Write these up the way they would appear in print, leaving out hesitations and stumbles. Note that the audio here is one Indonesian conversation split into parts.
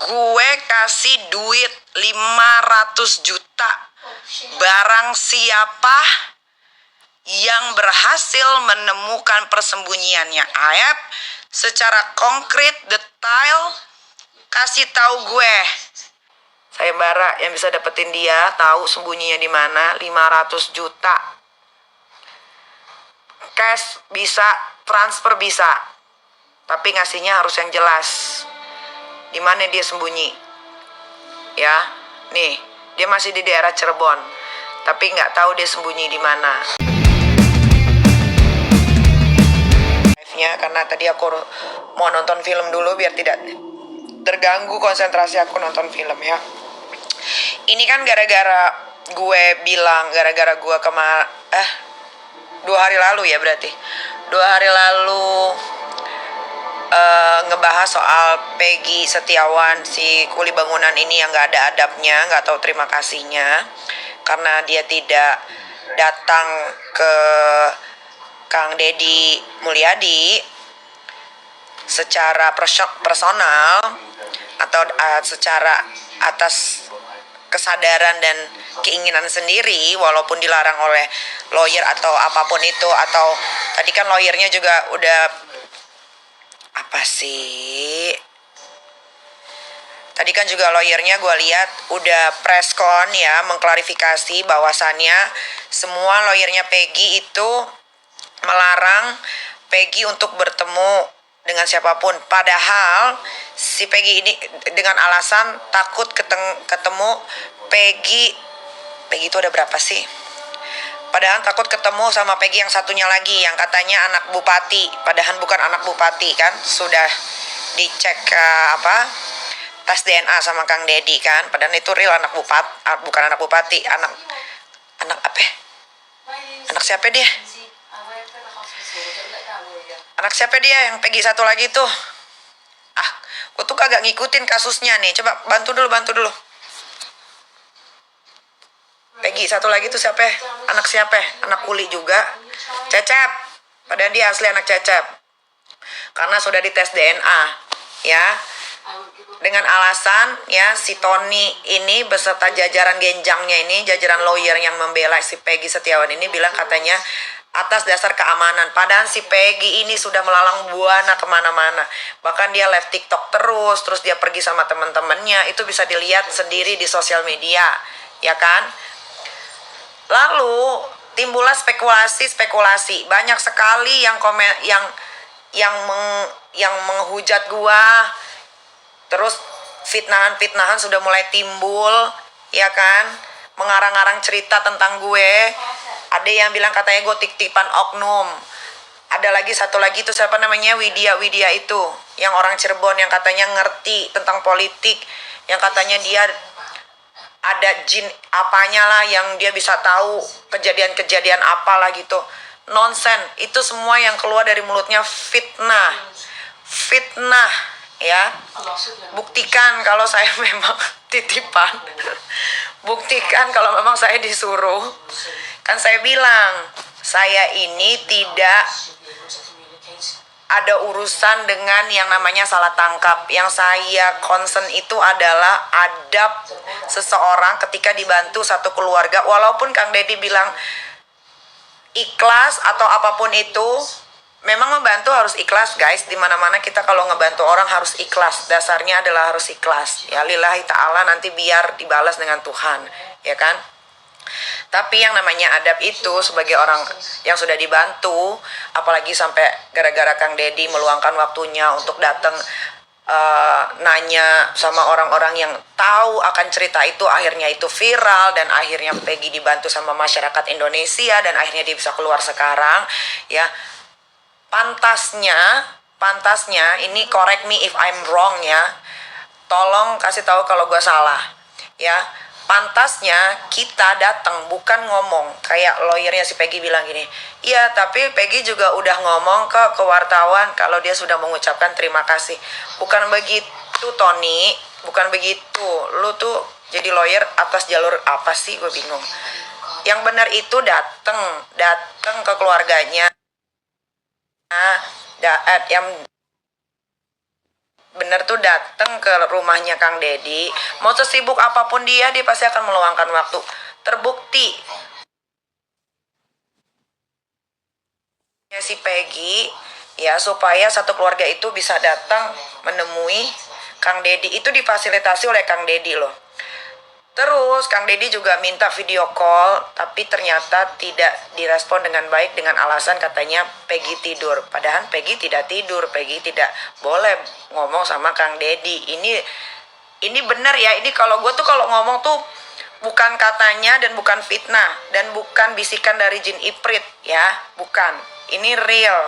gue kasih duit 500 juta barang siapa yang berhasil menemukan persembunyiannya Aep secara konkret, detail, kasih tahu gue. Saya Bara yang bisa dapetin dia, tahu sembunyinya di mana. 500 juta cash bisa, transfer bisa, tapi ngasihnya harus yang jelas. Di mana dia sembunyi? Ya, nih, dia masih di daerah Cirebon, tapi nggak tahu dia sembunyi di mana. Karena tadi aku mau nonton film dulu biar tidak terganggu konsentrasi aku nonton film ya. Ini kan gara-gara gue bilang, gara-gara gue 2 hari lalu ya berarti 2 hari lalu ngebahas soal Peggy Setiawan, si kuli bangunan ini yang gak ada adabnya, gak tahu terima kasihnya karena dia tidak datang ke Kang Deddy Mulyadi secara personal atau secara atas kesadaran dan keinginan sendiri, walaupun dilarang oleh lawyer atau apapun itu. Atau tadi kan lawyernya juga udah tadi kan juga lawyernya gue lihat udah press con ya, mengklarifikasi bahwasannya semua lawyernya Peggy itu melarang Peggy untuk bertemu dengan siapapun. Padahal si Peggy ini dengan alasan takut ketemu Peggy itu ada berapa sih? Padahal takut ketemu sama Peggy yang satunya lagi yang katanya anak bupati, padahal bukan anak bupati kan. Sudah dicek tes DNA sama Kang Deddy kan, padahal itu real anak bupati, bukan anak bupati, anak apa? Anak siapa dia? Anak siapa dia yang Peggy satu lagi tuh? Gue tuh kagak ngikutin kasusnya nih. Coba bantu dulu. Peggy satu lagi tuh siapa? Anak siapa? Anak kuli juga. Cecep. Padahal dia asli anak Cecep. Karena sudah dites DNA, ya. Dengan alasan ya si Tony ini beserta jajaran genjangnya ini, jajaran lawyer yang membela si Peggy Setiawan ini bilang katanya atas dasar keamanan. Padahal si Peggy ini sudah melalang buana kemana-mana. Bahkan dia live TikTok terus dia pergi sama teman-temannya. Itu bisa dilihat sendiri di sosial media, ya kan? Lalu timbullah spekulasi. Banyak sekali yang menghujat gua. Terus fitnahan sudah mulai timbul, ya kan? Mengarang-arang cerita tentang gue. Ada yang bilang katanya gue titipan oknum. Ada lagi satu lagi itu siapa namanya, Widya itu, yang orang Cirebon yang katanya ngerti tentang politik, yang katanya dia ada jin apanya lah yang dia bisa tahu kejadian-kejadian apalah gitu. Nonsen, itu semua yang keluar dari mulutnya fitnah ya. Buktikan kalau saya memang titipan. Buktikan kalau memang saya disuruh. Kan saya bilang, saya ini tidak ada urusan dengan yang namanya salah tangkap. Yang saya concern itu adalah adab seseorang ketika dibantu satu keluarga. Walaupun Kang Deddy bilang ikhlas atau apapun itu, memang membantu harus ikhlas guys. Dimana-mana kita kalau ngebantu orang harus ikhlas. Dasarnya adalah harus ikhlas. Ya lillahi ta'ala, nanti biar dibalas dengan Tuhan, ya kan? Tapi yang namanya adab itu sebagai orang yang sudah dibantu, apalagi sampai gara-gara Kang Deddy meluangkan waktunya untuk datang nanya sama orang-orang yang tahu akan cerita itu, akhirnya itu viral dan akhirnya Peggy dibantu sama masyarakat Indonesia dan akhirnya dia bisa keluar sekarang, ya. Pantasnya ini, correct me if I'm wrong ya. Tolong kasih tahu kalau gue salah, ya. Pantasnya kita datang, bukan ngomong kayak lawyernya si Peggy bilang gini, iya tapi Peggy juga udah ngomong ke wartawan kalau dia sudah mengucapkan terima kasih. Bukan begitu Tony, bukan begitu. Lu tuh jadi lawyer atas jalur apa sih, gue bingung. Yang benar itu datang ke keluarganya, yang bener tuh dateng ke rumahnya Kang Deddy, mau sesibuk apapun dia pasti akan meluangkan waktu. Terbukti si Peggy ya, supaya satu keluarga itu bisa datang menemui Kang Deddy itu difasilitasi oleh Kang Deddy loh. Terus Kang Deddy juga minta video call, tapi ternyata tidak direspon dengan baik dengan alasan katanya Peggy tidur. Padahal Peggy tidak tidur, Peggy tidak boleh ngomong sama Kang Deddy. Ini benar ya, ini kalau gue tuh kalau ngomong tuh bukan katanya dan bukan fitnah dan bukan bisikan dari jin iprit ya, bukan. Ini real.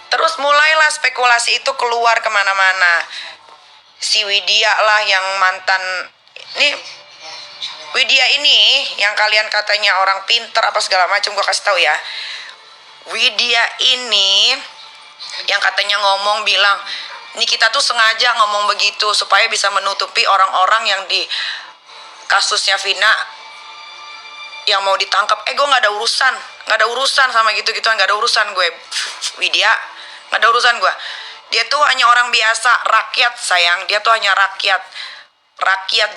Terus mulailah spekulasi itu keluar kemana-mana. Si Widya lah yang mantan, nih Widya ini yang kalian katanya orang pinter apa segala macam, gue kasih tahu ya. Widya ini yang katanya ngomong bilang, ini kita tuh sengaja ngomong begitu supaya bisa menutupi orang-orang yang di kasusnya Vina yang mau ditangkap. Gue nggak ada urusan sama gitu-gituan, nggak ada urusan gue. Widya nggak ada urusan gue. Dia tuh hanya orang biasa, rakyat sayang. Dia tuh hanya rakyat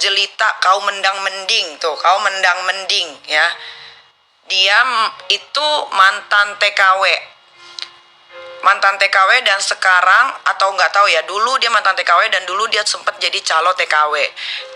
jelita, kaum mendang mending tuh, kaum mendang mending ya. Dia itu mantan TKW dan sekarang, atau nggak tahu ya, dulu dia mantan TKW dan dulu dia sempat jadi calo TKW.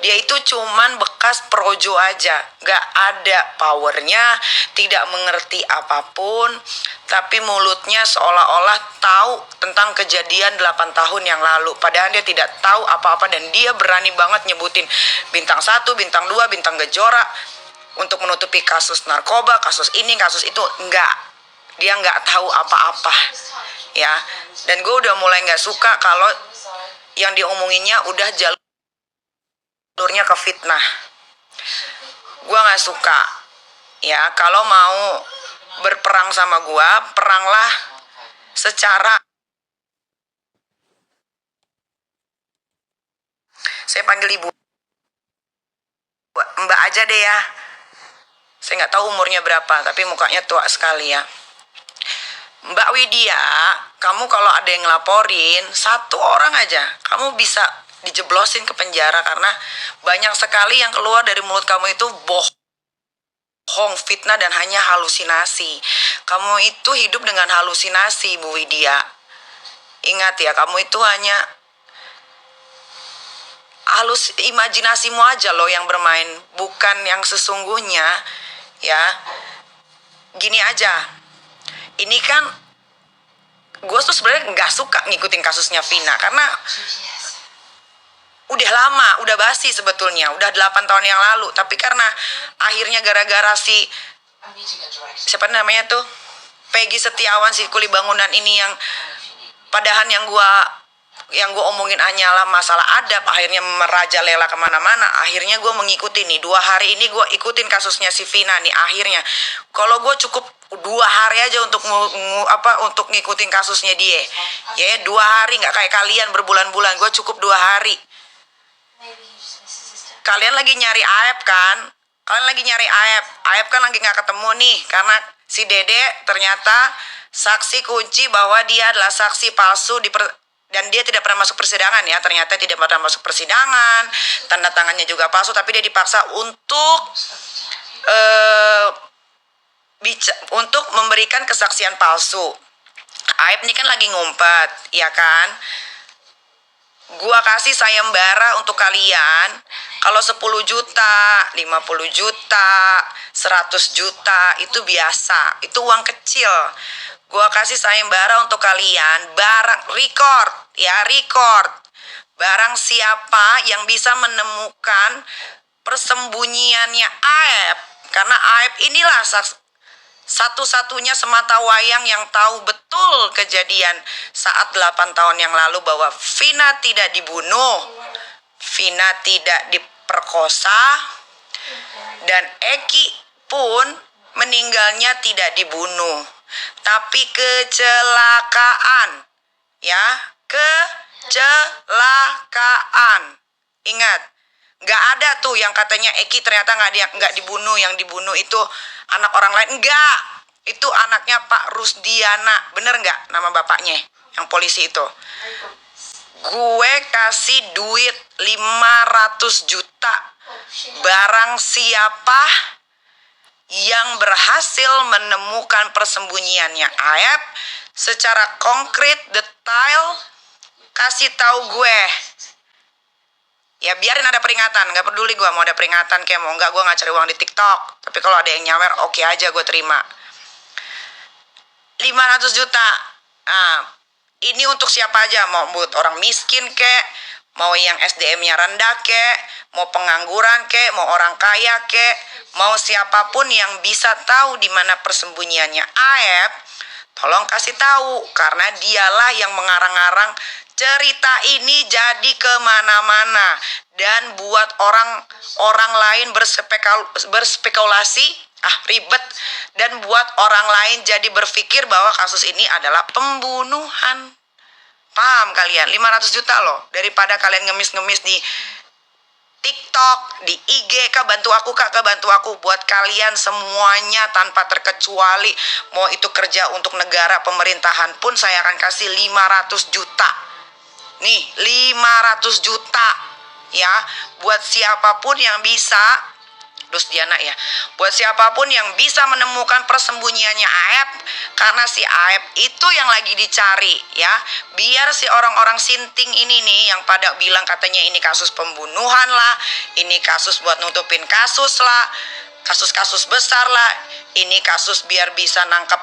Dia itu cuman bekas projo aja, nggak ada powernya, tidak mengerti apapun, tapi mulutnya seolah-olah tahu tentang kejadian 8 tahun yang lalu, padahal dia tidak tahu apa-apa. Dan dia berani banget nyebutin bintang 1, bintang 2, bintang Kejora untuk menutupi kasus narkoba, kasus ini, kasus itu. Dia nggak tahu apa-apa ya. Dan gue udah mulai nggak suka kalau yang diomonginnya udah jalurnya ke fitnah. Gue nggak suka ya. Kalau mau berperang sama gue, peranglah secara, saya panggil ibu Mbak aja deh ya. Saya nggak tahu umurnya berapa, tapi mukanya tua sekali ya. Mbak Widya, kamu kalau ada yang ngelaporin, 1 orang aja, kamu bisa dijeblosin ke penjara karena banyak sekali yang keluar dari mulut kamu itu bohong, fitnah, dan hanya halusinasi. Kamu itu hidup dengan halusinasi, Bu Widya. Ingat ya, kamu itu hanya imajinasimu aja loh yang bermain, bukan yang sesungguhnya ya. Gini aja. Ini kan gue tuh sebenarnya nggak suka ngikutin kasusnya Vina karena udah lama, udah basi sebetulnya, udah 8 tahun yang lalu. Tapi karena akhirnya gara-gara siapa namanya tuh, Peggy Setiawan, si kuli bangunan ini, yang padahal yang gue omongin hanyalah masalah adab, akhirnya merajalela kemana-mana. Akhirnya gue mengikuti nih 2 hari ini, gue ikutin kasusnya si Vina nih. Akhirnya kalau gue cukup 2 hari aja untuk untuk ngikutin kasusnya dia ya, 2 hari, nggak kayak kalian berbulan-bulan. Gue cukup 2 hari. Kalian lagi nyari Aep kan? Aep kan lagi nggak ketemu nih karena si Dede ternyata saksi kunci bahwa dia adalah saksi palsu dan dia tidak pernah masuk persidangan ya. Ternyata tidak pernah masuk persidangan, tanda tangannya juga palsu, tapi dia dipaksa untuk memberikan kesaksian palsu. Aib ini kan lagi ngumpet, ya kan? Gua kasih sayembara untuk kalian. Kalau 10 juta, 50 juta, 100 juta itu biasa, itu uang kecil. Gua kasih sayembara untuk kalian, barang record. Barang siapa yang bisa menemukan persembunyiannya Aib, karena Aib inilah satu-satunya semata wayang yang tahu betul kejadian saat 8 tahun yang lalu bahwa Vina tidak dibunuh, Vina tidak diperkosa, dan Eki pun meninggalnya tidak dibunuh, tapi kecelakaan ya, kecelakaan. Ingat, nggak ada tuh yang katanya Eki ternyata nggak dibunuh, yang dibunuh itu anak orang lain. Enggak, itu anaknya Pak Rusdiana, bener nggak nama bapaknya yang polisi itu? gue kasih duit 500 juta barang siapa yang berhasil menemukan persembunyiannya Aep secara konkret, detail, kasih tahu gue. Ya biarin ada peringatan, gak peduli gue mau ada peringatan kayak mau enggak, gue gak cari uang di TikTok. Tapi kalau ada yang nyawer, oke aja gue terima. 500 juta. Nah, ini untuk siapa aja, mau buat orang miskin kek, mau yang SDM-nya rendah kek, mau pengangguran kek, mau orang kaya kek, mau siapapun yang bisa tahu di mana persembunyiannya Aep, tolong kasih tahu, karena dialah yang mengarang-arang cerita ini jadi kemana-mana dan buat orang lain berspekulasi, ribet, dan buat orang lain jadi berpikir bahwa kasus ini adalah pembunuhan. Paham kalian? 500 juta loh, daripada kalian ngemis-ngemis di TikTok, di IG, Kak bantu aku, Kak bantu aku. Buat kalian semuanya tanpa terkecuali, mau itu kerja untuk negara pemerintahan pun saya akan kasih 500 juta. Nih, 500 juta ya, buat siapapun yang bisa, Rusdiana ya, buat siapapun yang bisa menemukan persembunyiannya Aep, karena si Aep itu yang lagi dicari ya. Biar si orang-orang sinting ini nih yang pada bilang katanya ini kasus pembunuhan lah, ini kasus buat nutupin kasus lah, kasus-kasus besar lah, ini kasus biar bisa nangkep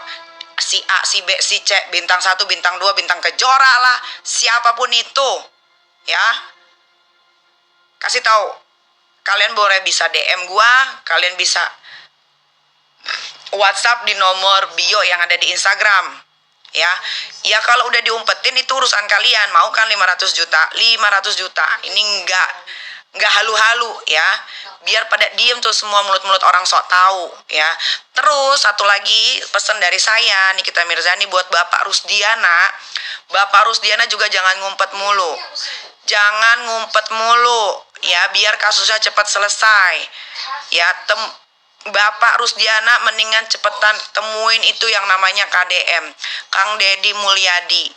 si A, si B, si C, bintang 1, bintang 2, bintang kejora lah, siapapun itu ya, kasih tahu. Kalian boleh bisa DM gua, kalian bisa WhatsApp di nomor bio yang ada di Instagram ya. Ya kalau udah diumpetin itu urusan kalian. Mau kan 500 juta? 500 juta. Ini enggak halu-halu ya. Biar pada diem tuh semua mulut-mulut orang sok tahu ya. Terus satu lagi pesan dari saya Nikita Mirzani buat Bapak Rusdiana. Bapak Rusdiana juga jangan ngumpet mulu. Jangan ngumpet mulu ya, biar kasusnya cepat selesai ya. Bapak Rusdiana mendingan cepetan temuin itu yang namanya KDM, Kang Deddy Mulyadi.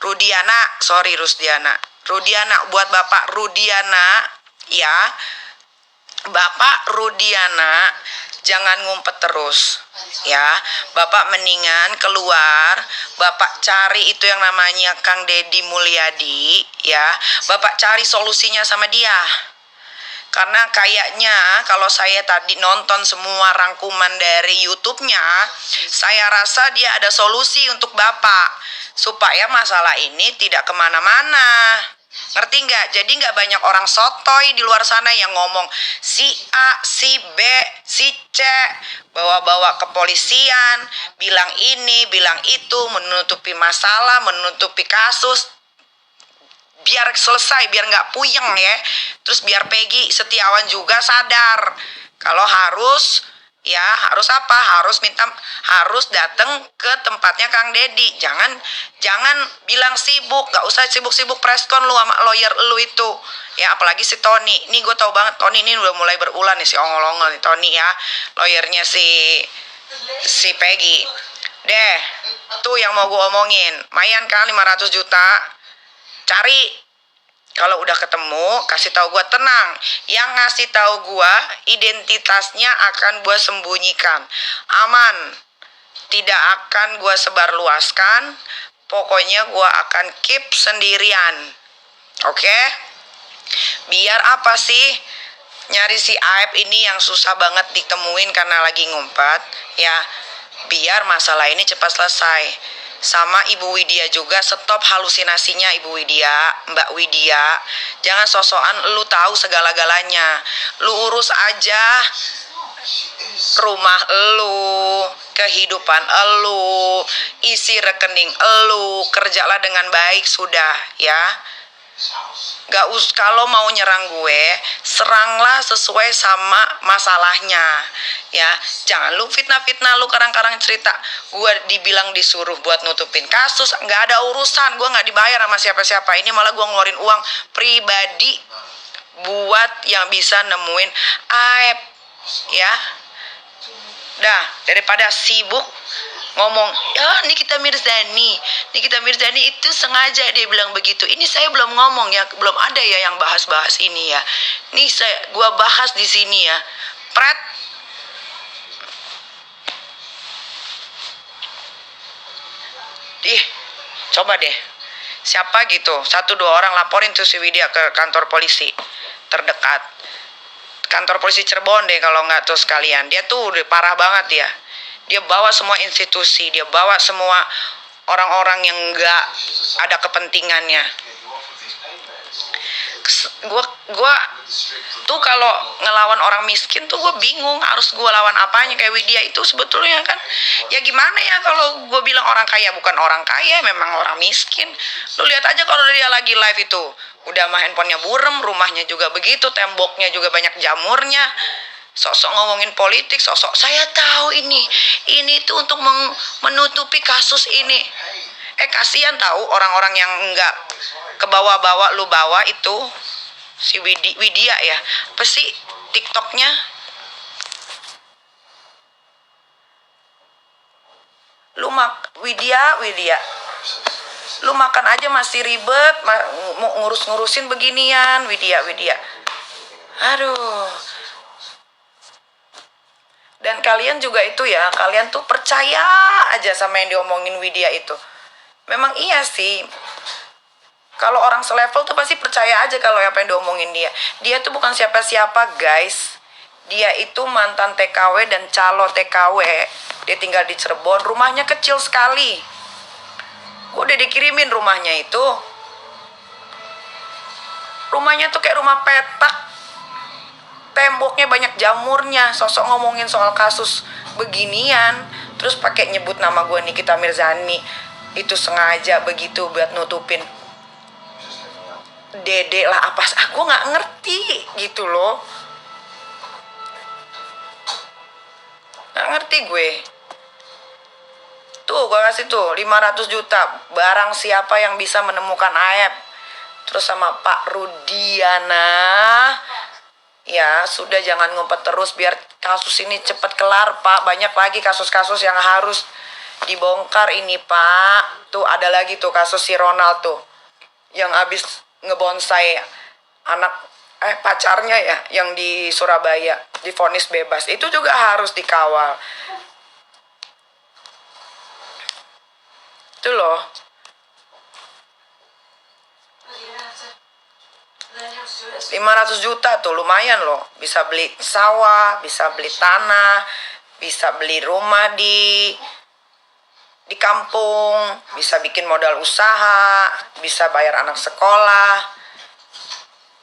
Rudiana buat Bapak Rudiana ya. Bapak Rudiana jangan ngumpet terus ya. Bapak mendingan keluar, Bapak cari itu yang namanya Kang Deddy Mulyadi ya. Bapak cari solusinya sama dia. Karena kayaknya kalau saya tadi nonton semua rangkuman dari YouTube-nya, saya rasa dia ada solusi untuk Bapak supaya masalah ini tidak kemana-mana. Ngerti nggak? Jadi nggak banyak orang sotoy di luar sana yang ngomong si A, si B, si C, bawa-bawa kepolisian, bilang ini, bilang itu, menutupi masalah, menutupi kasus. Biar selesai, biar nggak puyeng ya. Terus biar Peggy Setiawan juga sadar kalau harus ya, harus apa? Harus datang ke tempatnya Kang Deddy. Jangan bilang sibuk, nggak usah sibuk-sibuk preskon lu sama lawyer lu itu. Ya apalagi si Tony. Ini gue tahu banget Tony ini udah mulai berulah nih, si ongol-ongol nih Tony ya. Lawyernya si Peggy. Deh, tuh yang mau gue omongin. Mayan kan 500 juta. Cari. Kalau udah ketemu, kasih tahu gue, tenang. Yang ngasih tahu gue, identitasnya akan gue sembunyikan. Aman. Tidak akan gue sebarluaskan. Pokoknya gue akan keep sendirian. Oke? Biar apa sih? Nyari si Aep ini yang susah banget ditemuin karena lagi ngumpet. Ya, biar masalah ini cepat selesai. Sama Ibu Widya juga, stop halusinasinya Ibu Widya, Mbak Widya. Jangan sosokan lu tahu segala-galanya. Lu urus aja rumah lu, kehidupan lu, isi rekening lu, kerjalah dengan baik sudah ya. Kalau mau nyerang gue, seranglah sesuai sama masalahnya ya. Jangan lu fitnah-fitnah, lu karang-karang cerita gue dibilang disuruh buat nutupin kasus. Nggak ada urusan, gue nggak dibayar sama siapa-siapa. Ini malah gue ngeluarin uang pribadi buat yang bisa nemuin Aep ya. Dah, daripada sibuk ngomong, ya Nikita Mirzani itu sengaja dia bilang begitu. Ini saya belum ngomong ya, belum ada ya yang bahas-bahas ini ya. Nih gua bahas di sini ya. Pret. Coba deh. Siapa gitu, 1-2 orang laporin tuh si Widya ke kantor polisi terdekat. Kantor polisi Cirebon deh kalau nggak tuh sekalian. Dia tuh udah parah banget ya. Dia bawa semua institusi, dia bawa semua orang-orang yang nggak ada kepentingannya. Gua tuh kalau ngelawan orang miskin tuh gue bingung harus gue lawan apanya. Kayak Widya itu sebetulnya kan ya gimana ya, kalau gue bilang orang kaya bukan orang kaya, memang orang miskin. Lu lihat aja kalau dia lagi live itu udah mah handphonenya burem, rumahnya juga begitu, temboknya juga banyak jamurnya. Sosok ngomongin politik, sosok saya tahu ini tuh untuk menutupi kasus ini. Kasihan tahu orang-orang yang nggak ke bawah-bawah lu bawa itu. Si Widya ya, apa sih TikToknya? Widya, lu makan aja masih ribet, mau ngurusin beginian, Widya. Aduh. Dan kalian juga itu ya, kalian tuh percaya aja sama yang diomongin Widya itu. Memang iya sih. Kalau orang selevel tuh pasti percaya aja kalau apa yang diomongin dia. Dia tuh bukan siapa-siapa, guys. Dia itu mantan TKW dan calo TKW. Dia tinggal di Cirebon. Rumahnya kecil sekali. Gue udah dikirimin rumahnya itu. Rumahnya tuh kayak rumah petak. Temboknya banyak jamurnya. Sosok ngomongin soal kasus beginian. Terus pakai nyebut nama gue Nikita Mirzani. Itu sengaja begitu buat nutupin Dede lah apa, aku nggak ngerti gitu loh, nggak ngerti gue. Tuh gue kasih tuh 500 juta, barang siapa yang bisa menemukan Aep. Terus sama Pak Rudiana, ya sudah jangan ngumpet terus, biar kasus ini cepet kelar Pak. Banyak lagi kasus-kasus yang harus dibongkar ini Pak. Tuh ada lagi tuh kasus si Ronald tuh yang abis ngebonsai anak pacarnya ya yang di Surabaya divonis bebas, itu juga harus dikawal. Itu loh. $500 juta tuh lumayan loh, bisa beli sawah, bisa beli tanah, bisa beli rumah di kampung, bisa bikin modal usaha, bisa bayar anak sekolah.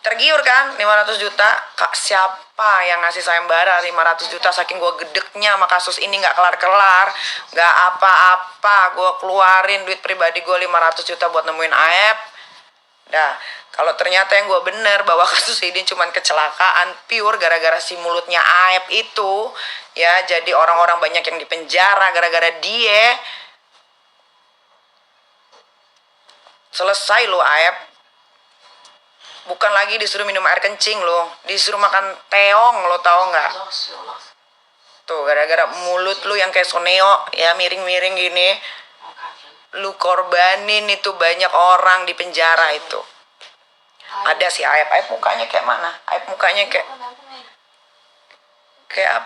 Tergiur kan 500 juta? Kak, siapa yang ngasih sayembara 500 juta? Saking gue gedeknya sama kasus ini gak kelar-kelar, gak apa-apa, gue keluarin duit pribadi gue 500 juta buat nemuin Aep. Dah, kalau ternyata yang gue bener bahwa kasus ini cuman kecelakaan pure gara-gara si mulutnya Aep itu, ya jadi orang-orang banyak yang dipenjara gara-gara dia. Selesai lo Aep. Bukan lagi disuruh minum air kencing lo, disuruh makan teong, lo tau nggak? Tuh gara-gara mulut lu yang kayak soneo ya, miring-miring gini, lu korbanin itu banyak orang di penjara itu. Ada si Aep mukanya kayak mana? Aep mukanya kayak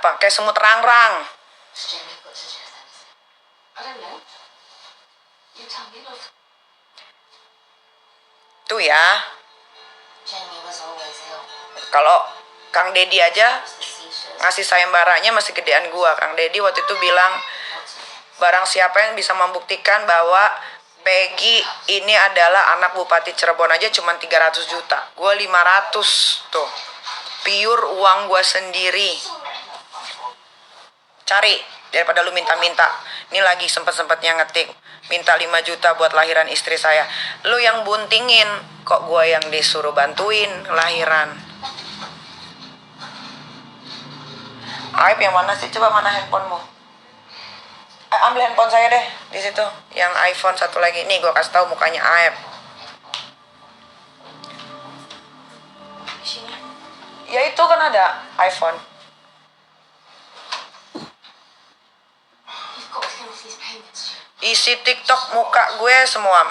apa? Kayak semut rangrang. Tuh ya. Kalau Kang Deddy aja ngasih sayembaranya masih gedean gua. Kang Deddy waktu itu bilang, barang siapa yang bisa membuktikan bahwa Peggy ini adalah anak Bupati Cirebon aja cuma 300 juta. Gua 500 tuh. Pure uang gua sendiri. Cari daripada lu minta-minta. Ini lagi sempet-sempetnya ngetik minta 5 juta buat lahiran istri saya. Lu yang buntingin, kok gue yang disuruh bantuin lahiran. Aib yang mana sih? Coba mana handphonemu? Ambil handphone saya deh di situ, yang iPhone satu lagi. Nih gue kasih tahu mukanya Aib. Ya itu kan ada iPhone. isi TikTok muka gue semua.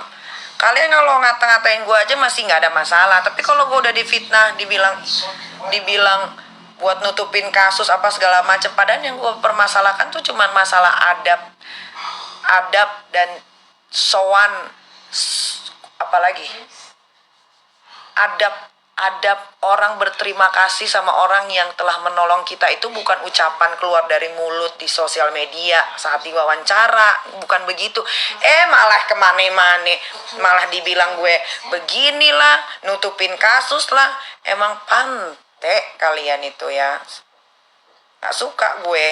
Kalian kalau ngata-ngatain gue aja masih nggak ada masalah, tapi kalau gue udah difitnah, dibilang buat nutupin kasus apa segala macam, padahal yang gue permasalahkan tuh cuman masalah adab dan sowan, apalagi adab orang berterima kasih sama orang yang telah menolong kita itu bukan ucapan keluar dari mulut di sosial media saat diwawancara, bukan begitu. Malah kemana-mana, malah dibilang gue beginilah, nutupin kasus lah. Emang pante kalian itu ya, nggak suka gue.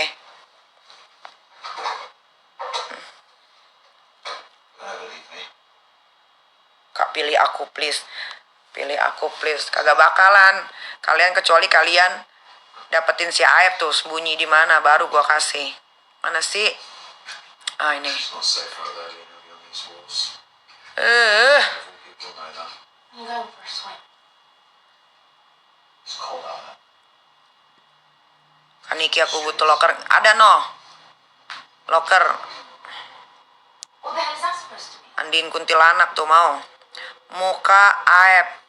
Kak, pilih aku please. Pilih aku please. Kagak bakalan. Kalian kecuali kalian dapetin si Aep tuh sembunyi di mana baru gua kasih. Mana sih? Ini. Kaniki aku butuh locker. Ada locker. Andin kuntilanak tuh mau. Muka Aep.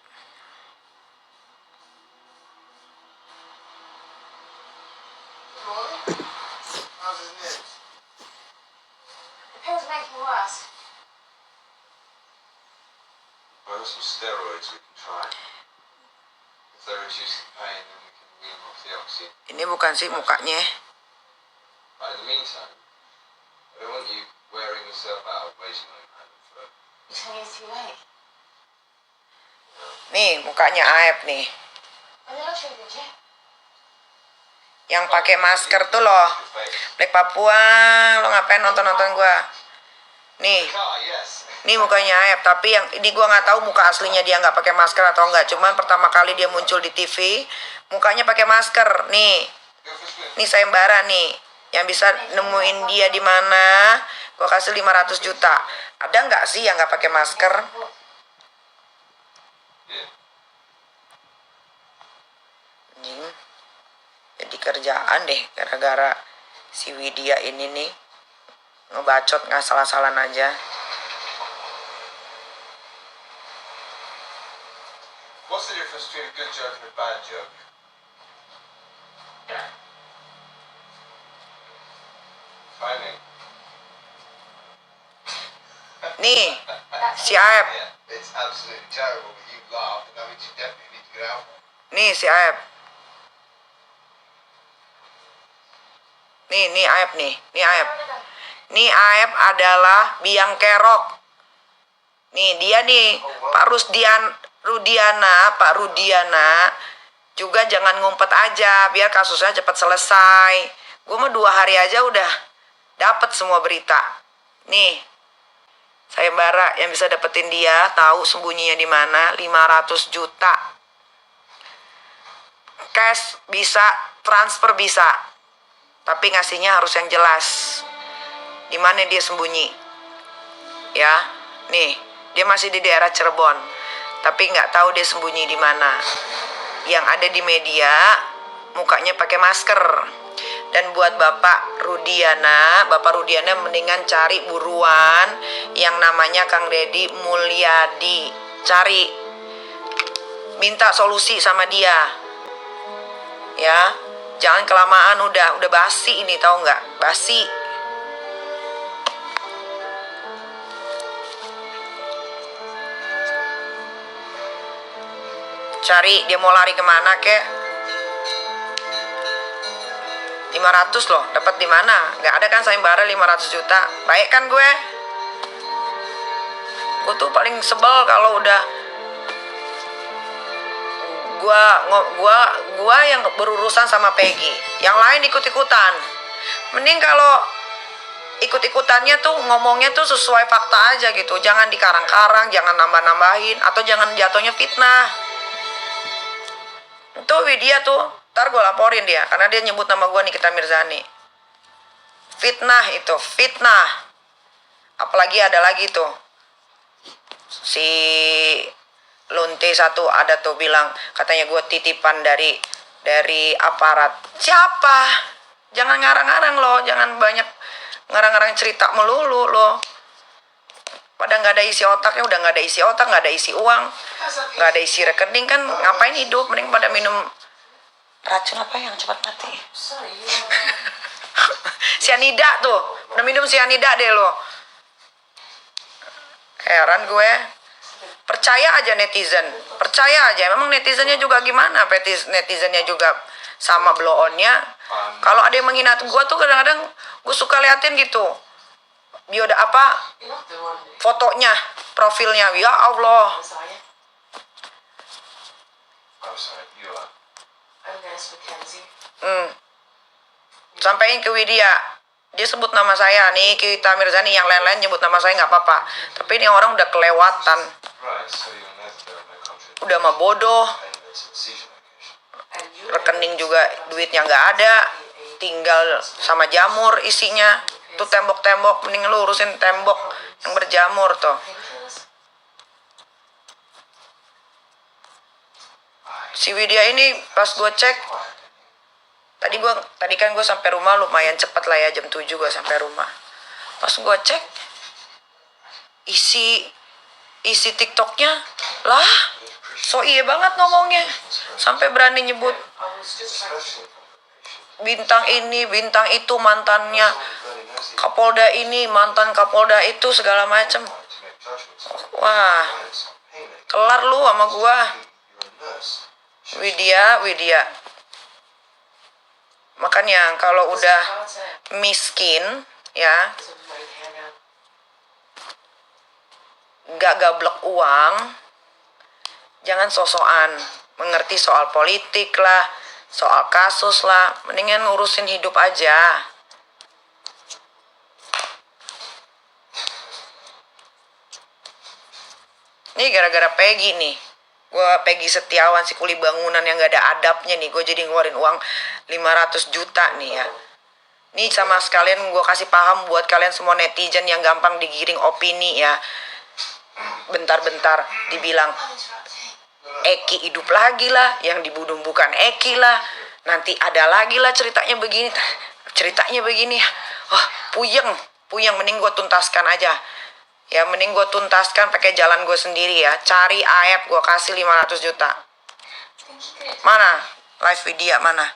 How's his nibs? The pills make him worse. Well, there's some steroids we can try. If they reduce the pain, then we can wean off the oxy. Ini bukan sih mukanya. But in the meantime, I don't want you wearing yourself out waiting on him for. You tell me it's too late. Nih mukanya Aep nih. I'm not sure you did. Yang pakai masker tuh loh. Black Papua, lo ngapain nonton gua? Nih. Nih mukanya Aep, tapi yang ini gua nggak tahu muka aslinya dia nggak pakai masker atau enggak. Cuman pertama kali dia muncul di TV, mukanya pakai masker. Nih sayembara nih, yang bisa nemuin dia di mana? Gua kasih 500 juta. Ada nggak sih yang nggak pakai masker? Jadi kerjaan deh gara-gara si Widya ini nih ngebacot nggak salah-salan aja. What's the difference between a good joke and a bad joke? Timing. Nih si Aep. Yeah, it's absolutely terrible, but you laugh, and that means you definitely need to get out. Nih si Aep. Nih Aep nih. Nih Aep. Nih Aep adalah biang kerok. Nih dia nih Pak Rudiana juga jangan ngumpet aja biar kasusnya cepat selesai. Gue mah 2 hari aja udah dapat semua berita. Nih sayembara yang bisa dapetin dia, tahu sembunyinya di mana, 500 juta. Cash bisa, transfer bisa. Tapi ngasihnya harus yang jelas. Di mana dia sembunyi? Ya, nih, dia masih di daerah Cirebon. Tapi nggak tahu dia sembunyi di mana. Yang ada di media, mukanya pakai masker. Dan buat Bapak Rudiana mendingan cari buruan yang namanya Kang Deddy Mulyadi. Cari. Minta solusi sama dia. Ya. Jangan kelamaan, udah basi ini, tahu nggak? Basi. Cari dia mau lari kemana kek? 500 loh, dapat di mana? Nggak ada kan sayembara 500 juta. Baik kan gue? Gue tuh paling sebel kalau udah gua yang berurusan sama Peggy, yang lain ikut-ikutan. Mending kalau ikut-ikutannya tuh ngomongnya tuh sesuai fakta aja gitu, jangan dikarang-karang, jangan nambah-nambahin, atau jangan jatuhnya fitnah. Itu Widya tuh, ntar gue laporin dia karena dia nyebut nama gue Nikita Mirzani. Fitnah itu, fitnah. Apalagi ada lagi tuh si Lonte satu ada tuh bilang katanya gue titipan dari aparat. Siapa? Jangan ngarang-ngarang loh, jangan banyak ngarang-ngarang cerita melulu lo. Pada nggak ada isi otaknya, udah nggak ada isi otak, nggak ada isi uang, nggak ada isi rekening kan, ngapain hidup? Mending pada minum racun apa yang cepat mati. Sorry, Sianida tuh, udah minum sianida deh lo. Heran gue. Percaya aja netizen, percaya aja. Memang netizennya juga gimana? Netizennya juga sama blow-onnya. Kalau ada yang menghina gue tuh kadang-kadang gue suka liatin gitu. Dia udah apa? you're not the one. Fotonya, profilnya. Ya Allah. Isaiah. Oh, sorry, you are. I'm Nurse Mackenzie. Sampaikan ke Widya. Dia sebut nama saya nih, kita Mirzani, yang lain-lain nyebut nama saya nggak apa-apa. Tapi ini orang udah kelewatan, Right, so you'll know that there are no contracts udah mah bodoh. payments at seizure location. And you Rekening juga duitnya nggak ada, tinggal sama jamur isinya. Tuh tembok-tembok, mending lu urusin tembok yang berjamur tuh. painkillers. Si Widya ini pas gue cek, tadi kan gue sampai rumah lumayan cepet lah ya, jam 7 gue sampai rumah. Pas gue cek isi TikToknya lah, so iya banget ngomongnya, sampai berani nyebut I was just trying to. Especially bintang ini, bintang itu, mantannya somebody knows the Kapolda ini, mantan Kapolda itu, segala macem. to make judgments on Wah, clients on payment. kelar lu sama gua. You're a nurse. Widya. Makanya kalau udah Carter miskin ya, is a right hand now. gak gablek uang, jangan sosokan mengerti soal politik lah, soal kasus lah, mendingan ngurusin hidup aja. Ini gara-gara Peggy nih, Peggy Setiawan, si kuli bangunan yang gak ada adabnya nih, gue jadi ngeluarin uang 500 juta nih ya. Ini sama sekalian gue kasih paham buat kalian semua netizen yang gampang digiring opini ya. Bentar-bentar dibilang Eki hidup lagi lah, yang dibunuh bukan Eki lah, nanti ada lagi lah ceritanya begini. Oh, puyeng, mending gue tuntaskan aja. Ya mending gue tuntaskan pakai jalan gue sendiri ya. Cari Aep, gue kasih 500 juta. Mana? Live video mana?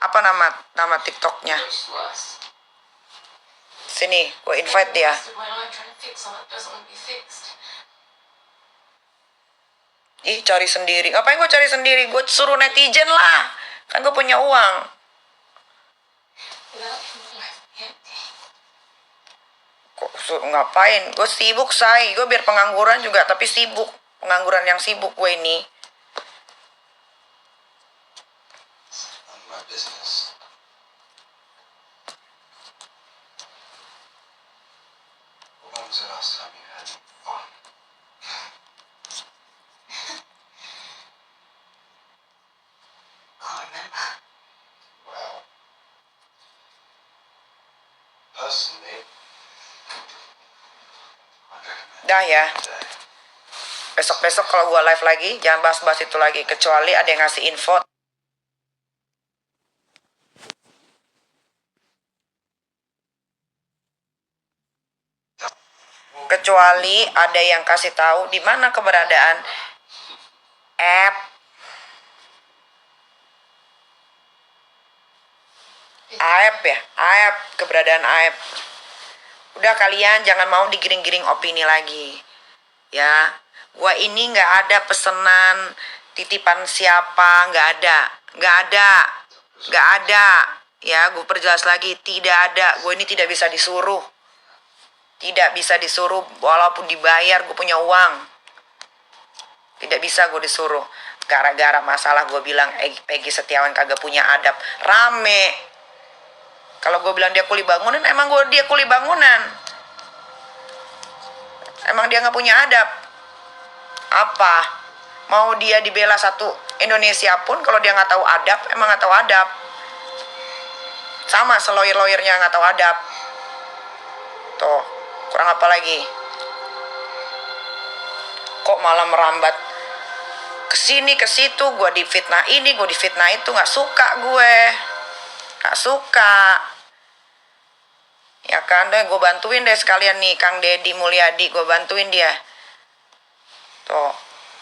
Apa nama TikToknya? It's worse. Sini, gue invite dia. Wasted my life trying to fix something that doesn't want to be fixed. Ih, cari sendiri. Ngapain gue cari sendiri? Gue suruh netizen lah. Kan gue punya uang. Without him, my life would be empty. Kok ngapain? Gue sibuk, say. Gue biar pengangguran juga, tapi sibuk. Pengangguran yang sibuk gue ini. None of my business. When was the last time you had fun? Can't remember. Well, personally, I'd recommend Dah ya. today. Besok-besok kalau gue live lagi, jangan bahas-bahas itu lagi. Kecuali ada yang ngasih info. Kecuali ada yang kasih tahu di mana keberadaan app. Aep ya, Aep, keberadaan Aep. Udah kalian jangan mau digiring-giring opini lagi. Ya, gua ini nggak ada pesenan titipan siapa, nggak ada. Ya, gue perjelas lagi, tidak ada. Gue ini tidak bisa disuruh. Tidak bisa disuruh, walaupun dibayar, gue punya uang. Tidak bisa gue disuruh. Gara-gara masalah gue bilang Peggy Setiawan kagak punya adab. Rame. Kalau gue bilang dia kuli bangunan, emang dia kuli bangunan. Emang dia nggak punya adab. Apa? Mau dia dibela satu Indonesia pun, kalau dia nggak tahu adab, emang nggak tahu adab. Sama seloyer-loyernya nggak tahu adab. Tuh, kurang apa lagi? Kok malah merambat ke sini ke situ, gue difitnah ini, gue difitnah itu, nggak suka gue. Nggak suka. Ya kan, deh gue bantuin deh sekalian nih Kang Deddy Mulyadi, gue bantuin dia. Tuh,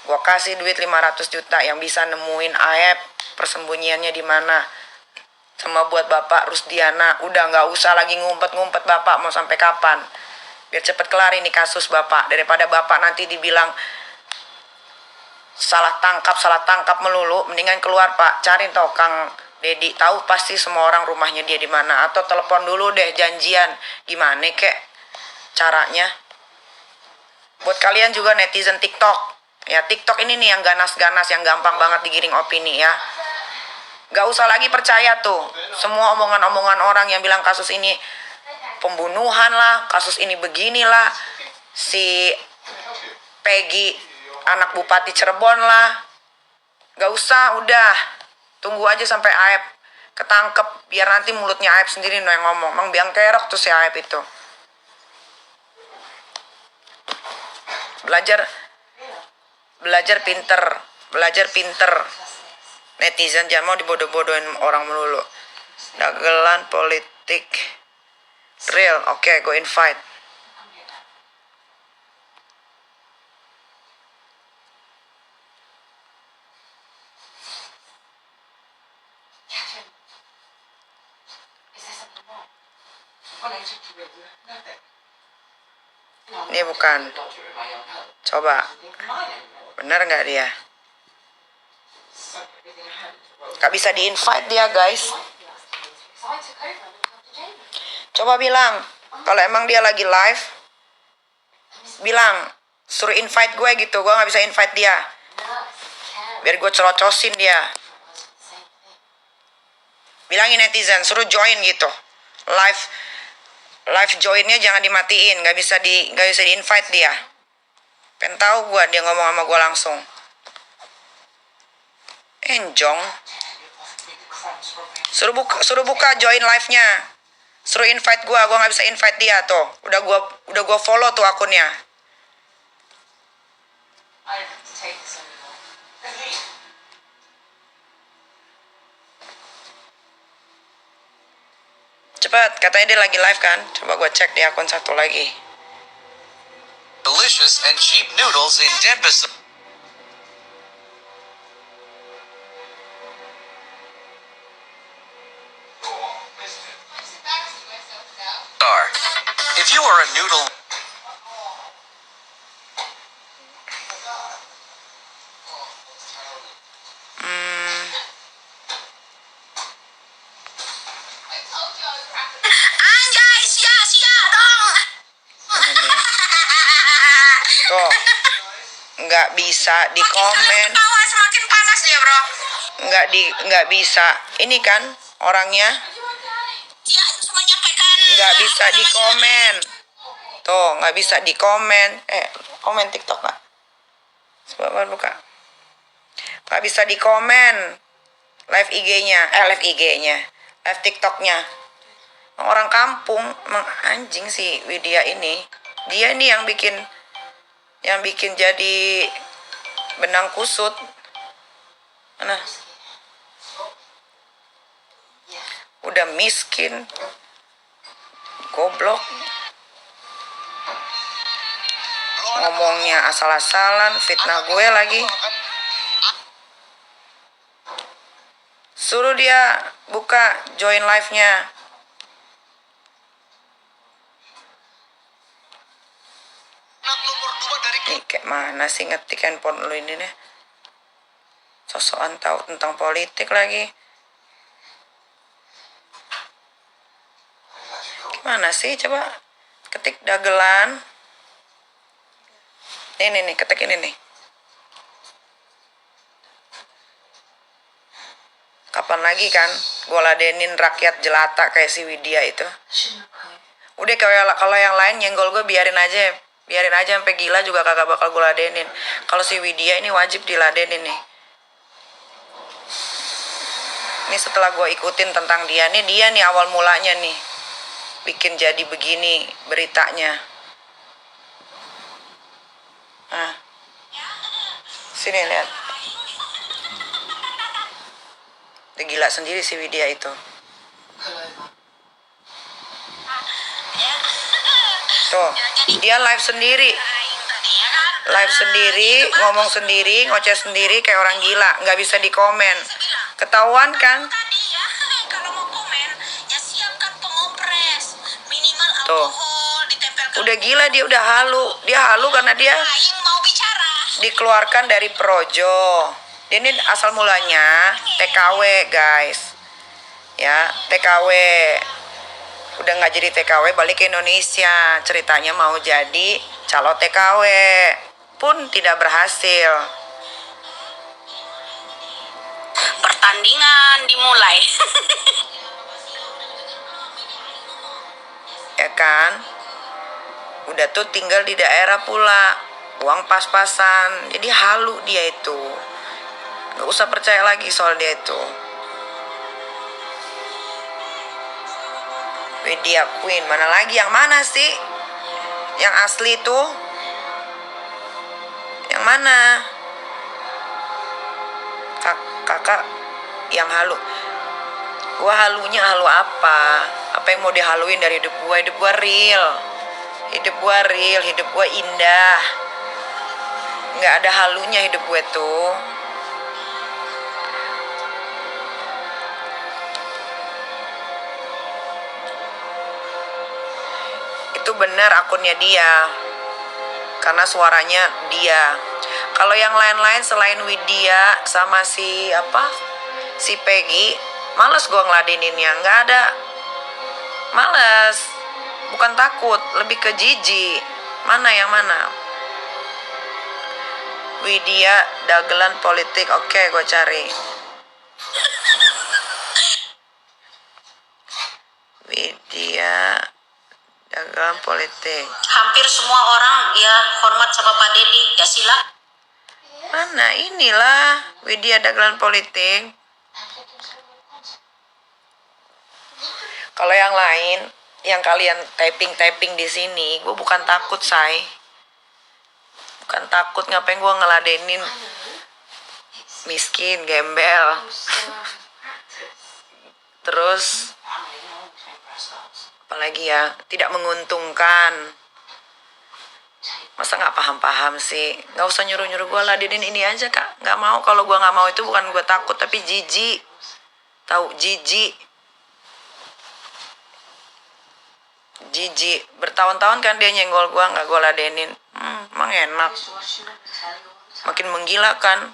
gue kasih duit 500 juta yang bisa nemuin Aep persembunyiannya di mana. Sama buat Bapak Rusdiana, udah nggak usah lagi ngumpet-ngumpet Bapak, mau sampai kapan? Biar cepet kelar ini kasus Bapak, daripada Bapak nanti dibilang salah tangkap melulu, mendingan keluar Pak, cari toh Kang Deddy, tahu pasti semua orang rumahnya dia di mana, atau telepon dulu deh janjian, gimana kek caranya. Buat kalian juga netizen TikTok, ya TikTok ini nih yang ganas-ganas, yang gampang banget digiring opini ya. Gak usah lagi percaya tuh semua omongan-omongan orang yang bilang kasus ini pembunuhan lah, kasus ini beginilah, si Peggy anak Bupati Cirebon lah. Gak usah, udah tunggu aja sampai Aep ketangkep, biar nanti mulutnya Aep sendiri yang ngomong. Emang biang kerok tuh si Aep itu. Belajar pinter netizen, jangan mau dibodoh-bodohin orang melulu. Dagelan politik real, oke, go invite. Catherine, is there something wrong? When I took you with you, nothing. Ini bukan. Coba, bener nggak dia? Gak bisa di-invite dia guys. Coba bilang, kalau emang dia lagi live, bilang, suruh invite gue gitu, gue gak bisa invite dia. Biar gue cerocosin dia. Bilangin netizen, suruh join gitu. Live joinnya jangan dimatiin, gak bisa di invite dia. Pengen tahu gue, dia ngomong sama gue langsung. Enjong. Suruh buka join live-nya. Suruh invite gue gak bisa invite dia tuh. Udah gue follow tuh akunnya. Cepat, katanya dia lagi live kan. Coba gue cek di akun satu lagi. Delicious and cheap noodles in Denpasar. If you are a noodle Anjay, sia-sia dong. Tuh, nggak bisa di komen. Tawa semakin panas dia, bro. Nggak bisa. Ini kan orangnya Dia cuma nyampaikan. nggak bisa di komen. Tuh, nggak bisa di komen. Komen TikTok nggak? Coba buka. Nggak bisa di komen. Live IG-nya. Live TikTok-nya. Orang kampung, emang anjing sih Widya ini. Dia ini yang bikin jadi benang kusut. Mana? Udah miskin. Goblok. Ngomongnya asal-asalan, fitnah gue lagi. Suruh dia buka join live-nya. Nih kayak mana sih ngetik handphone lu ini nih? Sosokan tahu tentang politik lagi. Gimana sih, coba ketik dagelan. Nih, ketik ini nih. Kapan lagi kan gue ladenin rakyat jelata kayak si Widya itu. Udah kalau yang lain nyenggol gue biarin aja sampai gila juga kagak bakal gue ladenin. Kalau si Widya ini wajib diladenin nih. Ini setelah gue ikutin tentang dia nih awal mulanya nih bikin jadi begini beritanya. Nah, sini lihat. Dia gila sendiri si Widya itu. Tuh, dia live sendiri. Live sendiri, ngomong sendiri, ngoceh sendiri kayak orang gila. Nggak bisa dikomen. Ketahuan kan? Tadi ya, kalau mau komen, ya siapkan pengompres. Minimal Tuh. alkohol ditempelkan. Udah gila dia, udah halu. Dia halu karena dia Aing mau bicara. dikeluarkan dari Projo. Ini asal mulanya TKW guys. Ya, TKW. Udah nggak jadi TKW, balik ke Indonesia. Ceritanya mau jadi calon TKW. Pun tidak berhasil. Pertandingan dimulai. Ya kan? Udah tuh tinggal di daerah pula. Uang pas-pasan. Jadi halu dia itu. Gak usah percaya lagi soal dia itu. Widya Queen, mana lagi? Yang mana sih? Yang asli tuh? Yang mana? Kakak yang halu. Gua halunya halu apa? Apa yang mau dihaluin dari hidup gua? Hidup gua real. Hidup gua real, hidup gua indah. Nggak ada halunya hidup gue tuh. Itu benar akunnya dia. Karena suaranya dia. Kalau yang lain-lain selain Widya sama si Peggy, males gue ngeladeninnya. Nggak ada. Males. Bukan takut, lebih ke jijik. Mana yang mana? Widya dagelan politik. Oke, gue cari. Widya dagelan politik. Hampir semua orang ya hormat sama Pak Dedi. Ya sila. Mana? Inilah Widya dagelan politik. Kalau yang lain, yang kalian typing di sini, gue bukan takut, say. Bukan takut, ngapain gue ngeladenin miskin, gembel. Terus apalagi ya, tidak menguntungkan. Masa nggak paham-paham sih? Nggak usah nyuruh-nyuruh gue ladenin ini aja, Kak. Nggak mau. Kalau gue nggak mau itu bukan gue takut, tapi jijik. Tahu, jijik. Jijik. Bertahun-tahun kan dia nyenggol gue, nggak gue ladenin. Emang enak. Makin menggila kan.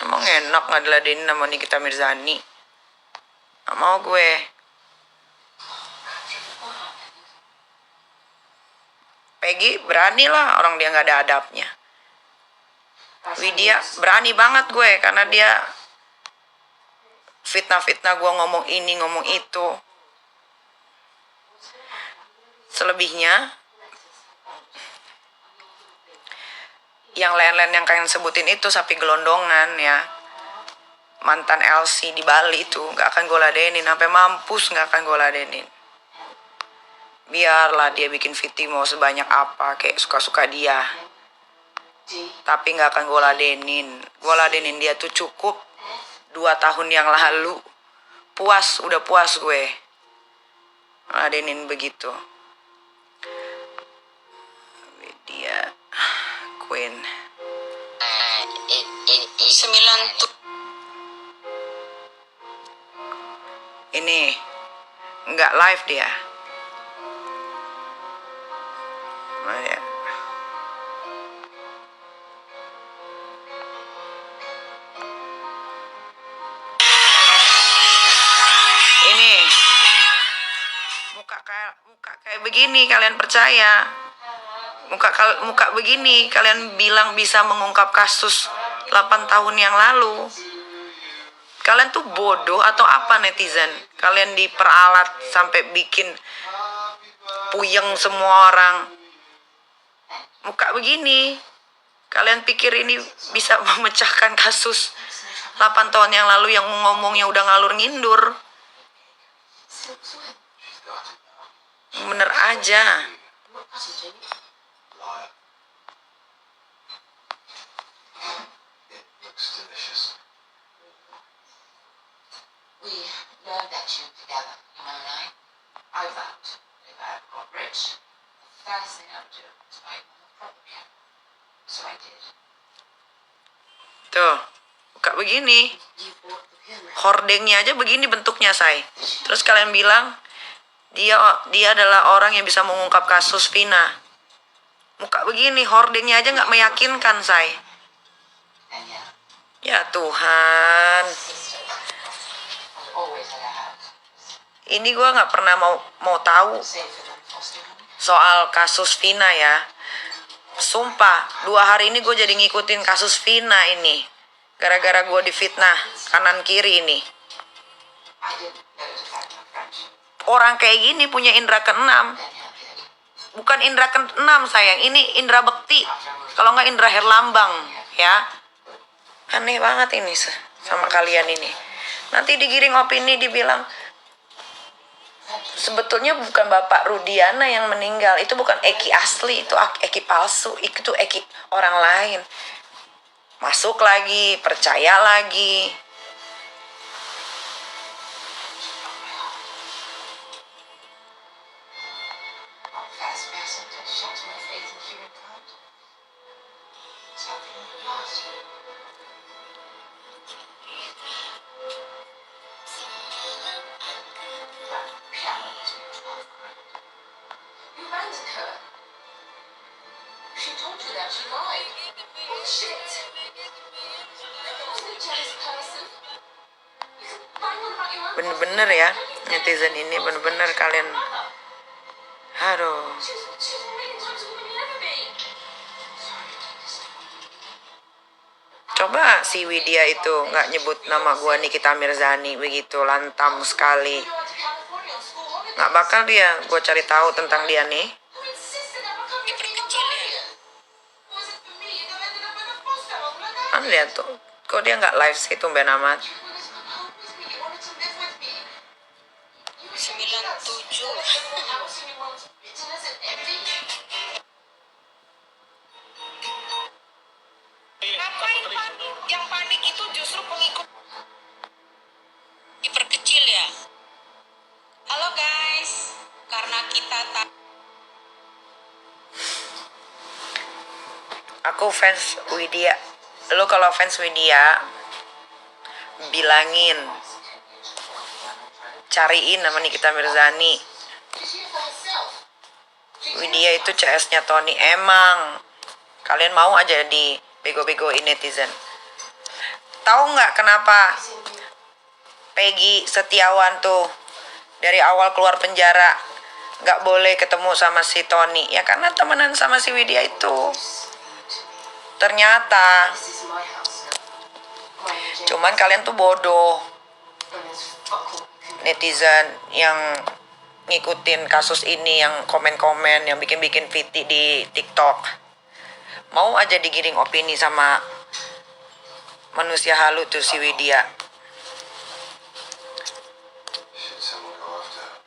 Emang enak nggak diladenin sama Nikita Mirzani. Nggak mau gue. Peggy berani lah, orang dia nggak ada adabnya. Widya berani banget gue, karena dia fitnah-fitnah gue ngomong ini, ngomong itu. Selebihnya, yang lain-lain yang kalian sebutin itu sapi gelondongan ya. Mantan LC di Bali itu nggak akan gue ladenin, sampai mampus nggak akan gue ladenin. Biarlah dia bikin VT mau sebanyak apa, kayak suka-suka dia. Tapi nggak akan gue ladenin. Gue ladenin dia tuh cukup 2 tahun yang lalu. Puas, udah puas gue. Ladenin begitu. Dia Queen. 9 tuh. Ini nggak live dia. Nah, ya. Ini muka kayak begini kalian percaya? Muka begini kalian bilang bisa mengungkap kasus 8 tahun yang lalu? Kalian tuh bodoh atau apa netizen? Kalian diperalat sampai bikin puyeng semua orang. Muka begini, kalian pikir ini bisa memecahkan kasus 8 tahun yang lalu yang ngomongnya udah ngalur ngindur? Bener aja. Liar. It looks delicious. We learned that tune together, you and I. I vowed if I ever got rich, first thing I would do was buy him a proper piano. So I did. Tuh, buka begini. You bought the piano. Hordengnya aja begini bentuknya, say. Terus kalian bilang dia adalah orang yang bisa mengungkap kasus Vina. Muka begini, hordengnya aja nggak meyakinkan, say. And yeah, Ya Tuhan, sister. I've always had a house. ini gue nggak pernah mau tahu Safe for them foster home. soal kasus Vina ya. Sumpah, 2 hari ini gue jadi ngikutin kasus Vina ini. Gara-gara gue difitnah kanan kiri ini. I didn't let it affect our friendship. Orang kayak gini punya indera keenam. Then he did. Bukan indera keenam, sayang. Ini indera bekti. Kalau nggak indera herlambang, ya. Aneh banget ini sama kalian ini. Nanti digiring opini dibilang sebetulnya bukan Bapak Rudiana yang meninggal. Itu bukan Eki asli, itu Eki palsu. Itu Eki orang lain. Masuk lagi, percaya lagi. Our fast passing to shatter my faith in humankind. It's happening fast. That piano was worth $12,000. You abandoned her. She told you that she lied. Bullshit. I wasn't a jealous person. You can bang on about your own. Bener-bener ya, netizen ini bener-bener kalian. Aduh. She was a million times a woman you'll ever be. Sorry to disappoint you. Coba si Widya itu nggak nyebut nama gua Nikita Mirzani begitu lantam sekali. You out to California on school holidays. Nggak bakal dia gua cari tahu tentang dia nih. Who insisted that my company be Bulgarian? Was it for me? You ended up in a foster home like that? Kan lihat tuh, kok dia nggak live sih tumben amat. You wanted to come home with me. You wanted to live with me. You were 97. house and you wanted bitterness and envy. Ngapain panik? Yang panik itu justru pengikut diperkecil ya. Halo guys, karena kita tak Aku fans Widya. Lu kalau fans Widya bilangin, cariin nama Nikita Mirzani. She's here for herself. Widya itu CS-nya Tony. Emang kalian mau aja di bego-begoin netizen. Tahu nggak kenapa Peggy Setiawan tuh dari awal keluar penjara nggak boleh ketemu sama si Tony? Ya karena temenan sama si Widya itu. Ternyata This is my house now. Mine and Jane's. cuman kalian tuh bodoh, And there's fuck all you can do. netizen yang ngikutin kasus ini, yang komen-komen, yang bikin-bikin VT di TikTok. Mau aja digiring opini sama manusia halu tuh si Widya. Should someone go after her?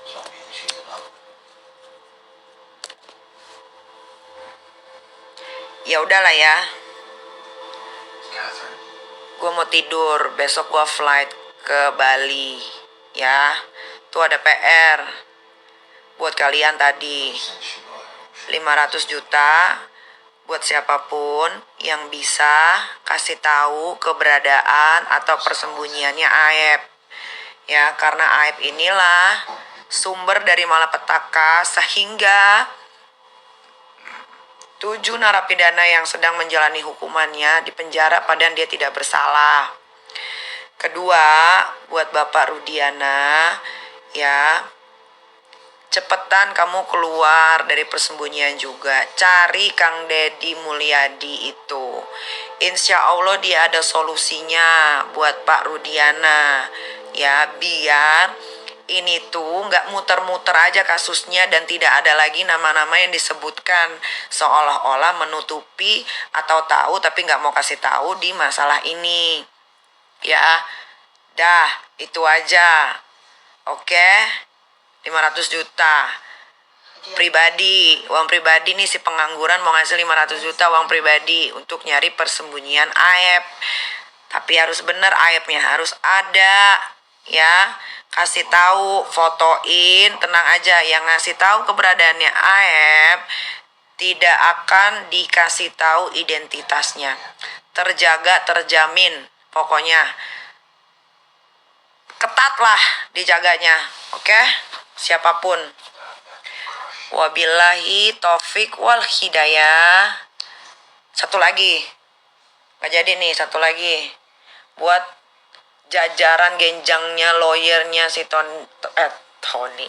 Zombie, she's in love. Ya udahlah ya, Catherine. gue mau tidur. Besok gue flight ke Bali. Ya, tuh ada PR buat kalian tadi. Since she bought her. 500 juta buat siapapun yang bisa kasih tahu keberadaan atau persembunyiannya Aep. Ya, karena Aep inilah sumber dari malapetaka sehingga 7 narapidana yang sedang menjalani hukumannya di penjara padahal dia tidak bersalah. Kedua, buat Bapak Rudiana, ya, cepetan kamu keluar dari persembunyian juga. Cari Kang Deddy Mulyadi itu. Insya Allah dia ada solusinya buat Pak Rudiana. Ya, biar ini tuh nggak muter-muter aja kasusnya dan tidak ada lagi nama-nama yang disebutkan seolah-olah menutupi atau tahu tapi nggak mau kasih tahu di masalah ini. Ya, dah itu aja. Oke, 500 juta pribadi, uang pribadi nih si pengangguran mau ngasih 500 juta uang pribadi untuk nyari persembunyian Aep. Tapi harus bener Aepnya harus ada, ya. kasih tahu, fotoin, tenang aja. Yang ngasih tahu keberadaannya Aep tidak akan dikasih tahu identitasnya. Terjaga, terjamin. Pokoknya ketat lah dijaganya. Oke? Siapapun. Wabillahi taufik wal hidayah. Satu lagi. Gak jadi nih, satu lagi. Buat jajaran genjangnya, lawyernya si Tony.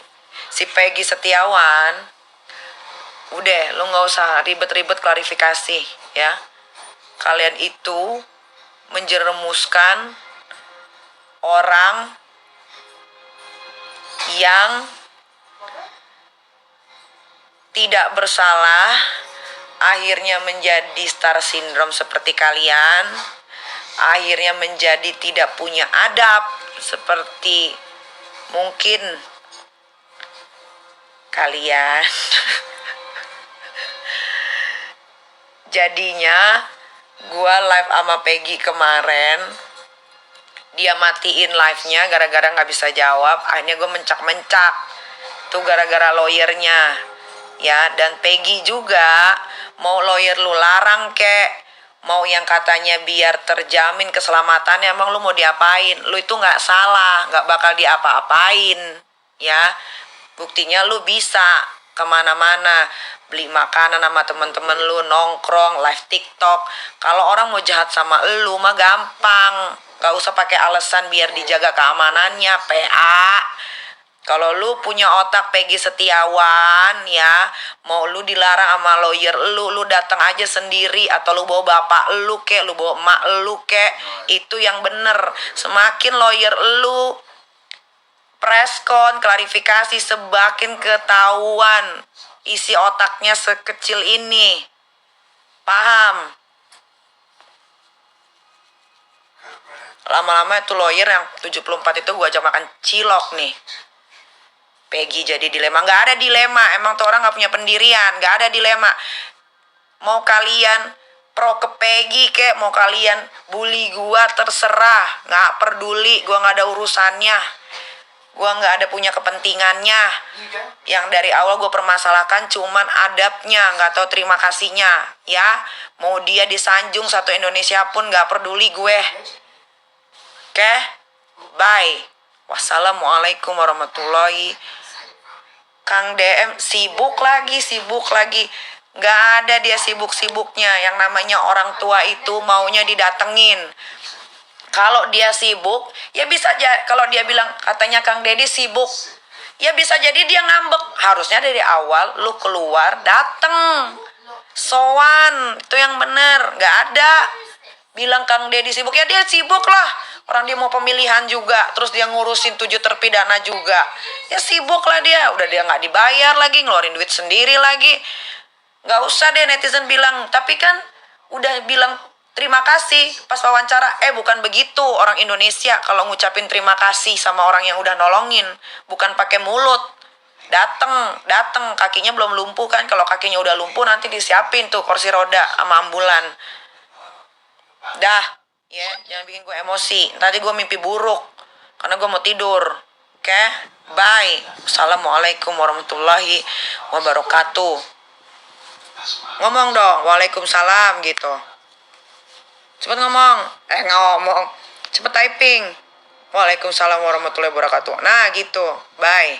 Si Peggy Setiawan. Udah, lu gak usah ribet-ribet klarifikasi ya. Kalian itu menjerumuskan orang yang tidak bersalah, akhirnya menjadi star syndrome seperti kalian, akhirnya menjadi tidak punya adab seperti mungkin kalian. Jadinya gua live sama Peggy kemarin, dia matiin live-nya gara-gara gak bisa jawab. Akhirnya gue mencak-mencak. Tuh gara-gara lawyernya. Ya, dan Peggy juga mau lawyer lu larang kek, mau yang katanya biar terjamin keselamatannya, emang lu mau diapain? Lu itu gak salah, gak bakal diapa-apain. Ya, buktinya lu bisa kemana-mana, beli makanan sama temen-temen lu, nongkrong, live TikTok. Kalau orang mau jahat sama lu mah gampang, gak usah pakai alasan biar dijaga keamanannya, PA. Kalau lu punya otak Peggy Setiawan ya, mau lu dilarang sama lawyer lu datang aja sendiri, atau lu bawa bapak lu kek, lu bawa emak lu kek, itu yang bener. Semakin lawyer lu preskon, klarifikasi, semakin ketahuan isi otaknya sekecil ini. Paham? Lama-lama itu lawyer yang 74 itu gue ajak makan cilok nih. Peggy jadi dilema. Gak ada dilema, emang tuh orang gak punya pendirian. Gak ada dilema. Mau kalian pro ke Peggy kek, mau kalian bully gue, terserah. Gak peduli, gue gak ada urusannya. Gue gak ada punya kepentingannya. Yang dari awal gue permasalahkan cuman adabnya, gak tahu terima kasihnya. Ya, mau dia disanjung satu Indonesia pun gak peduli gue. Oke? Bye. Wassalamualaikum warahmatullahi. Kang DM sibuk lagi. Gak ada dia sibuk-sibuknya. Yang namanya orang tua itu maunya didatengin. Kalau dia sibuk, ya bisa aja. Kalau dia bilang katanya Kang Deddy sibuk, ya bisa jadi dia ngambek. Harusnya dari awal lu keluar dateng, sowan, itu yang bener. Gak ada bilang Kang Deddy sibuk, ya dia sibuk lah. Orang dia mau pemilihan juga, terus dia ngurusin 7 terpidana juga. Ya sibuk lah dia, udah dia gak dibayar lagi, ngeluarin duit sendiri lagi. Gak usah deh netizen bilang, tapi kan udah bilang terima kasih pas wawancara. Bukan begitu orang Indonesia kalau ngucapin terima kasih sama orang yang udah nolongin. Bukan pakai mulut. Dateng, kakinya belum lumpuh kan. Kalau kakinya udah lumpuh nanti disiapin tuh kursi roda sama ambulan. Dah. Ya, jangan bikin gue emosi. Tadi gue mimpi buruk karena gue mau tidur. Oke? Bye. Assalamualaikum warahmatullahi wabarakatuh. Ngomong dong. Waalaikumsalam gitu. Cepet ngomong. Cepet typing. Waalaikumsalam warahmatullahi wabarakatuh. Nah gitu. Bye.